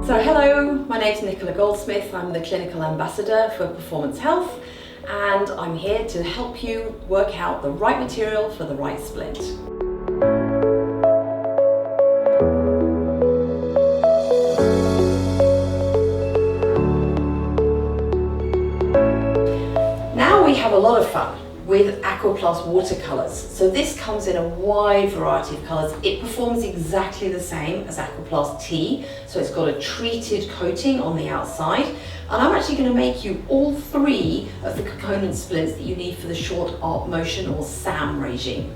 So hello, my name's Nicola Goldsmith. I'm the Clinical Ambassador for Performance Health, and I'm here to help you work out the right material for the right splint. Now we have a lot of fun with Aquaplast watercolors. So this comes in a wide variety of colors. It performs exactly the same as Aquaplast-T. So it's got a treated coating on the outside. And I'm actually going to make you all three of the component splints that you need for the short arc motion or SAM regime.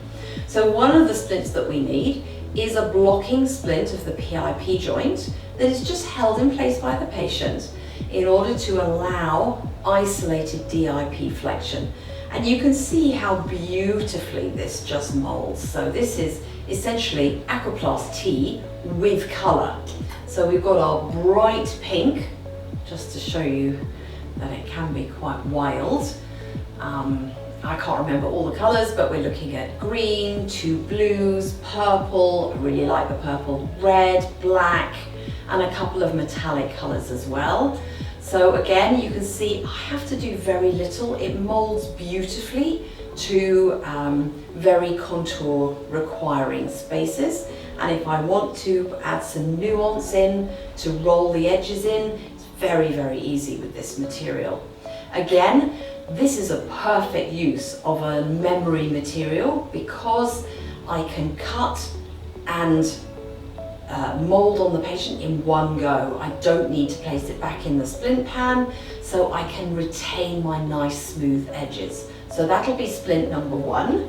So one of the splints that we need is a blocking splint of the PIP joint that is just held in place by the patient in order to allow isolated DIP flexion. And you can see how beautifully this just molds. So this is essentially Aquaplast-T with color. So we've got our bright pink, just to show you that it can be quite wild. I can't remember all the colors, but we're looking at green, two blues, purple, I really like the purple, red, black, and a couple of metallic colors as well. So again, you can see I have to do very little. It molds beautifully to very contour requiring spaces. And if I want to add some nuance in, to roll the edges in, it's very, very easy with this material. Again, this is a perfect use of a memory material because I can cut and mold on the patient in one go. I don't need to place it back in the splint pan, so I can retain my nice smooth edges. So that'll be splint number one.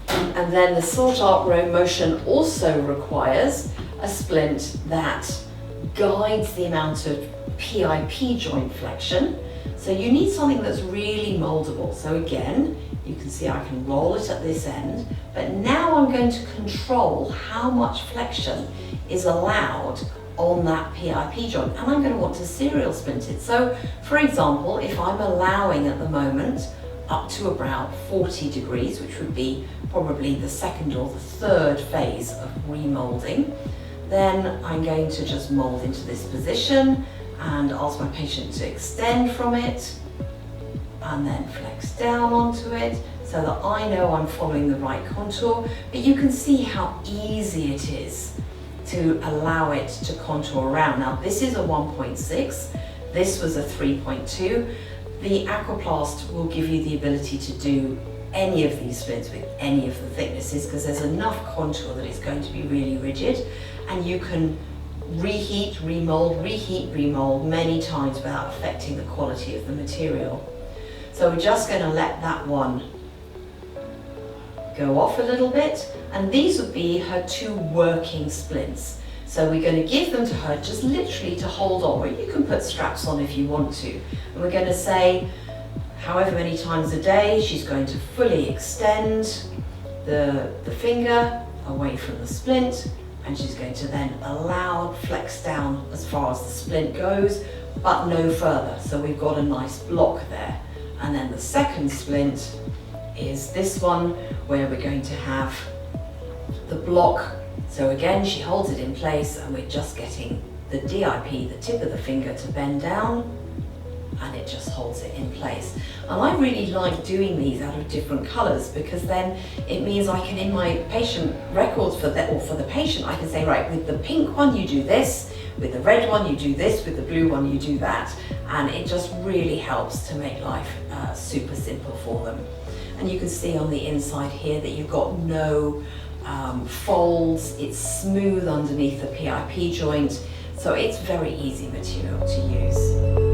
And then the short arc row motion also requires a splint that guides the amount of PIP joint flexion. So you need something that's really moldable. So again, you can see I can roll it at this end, but now I'm going to control how much flexion is allowed on that PIP joint, and I'm going to want to serial splint it. So for example, if I'm allowing at the moment up to about 40 degrees, which would be probably the second or the third phase of remolding, then I'm going to just mold into this position and ask my patient to extend from it and then flex down onto it so that I know I'm following the right contour. But you can see how easy it is to allow it to contour around. Now this is a 1.6, this was a 3.2. The Aquaplast will give you the ability to do any of these splints with any of the thicknesses because there's enough contour that it's going to be really rigid, and you can reheat, remold many times without affecting the quality of the material. So we're just going to let that one go off a little bit, and these would be her two working splints. So we're going to give them to her just literally to hold on, or you can put straps on if you want to. And we're going to say however many times a day she's going to fully extend the finger away from the splint, and she's going to then allow flex down as far as the splint goes, but no further. So we've got a nice block there. And then the second splint is this one where we're going to have the block. So again, she holds it in place and we're just getting the DIP, the tip of the finger, to bend down, and it just holds it in place. And I really like doing these out of different colors because then it means I can, in my patient records for the patient, I can say, right, with the pink one you do this, with the red one you do this, with the blue one you do that. And it just really helps to make life super simple for them. And you can see on the inside here that you've got no folds, it's smooth underneath the PIP joint, so it's very easy material to use.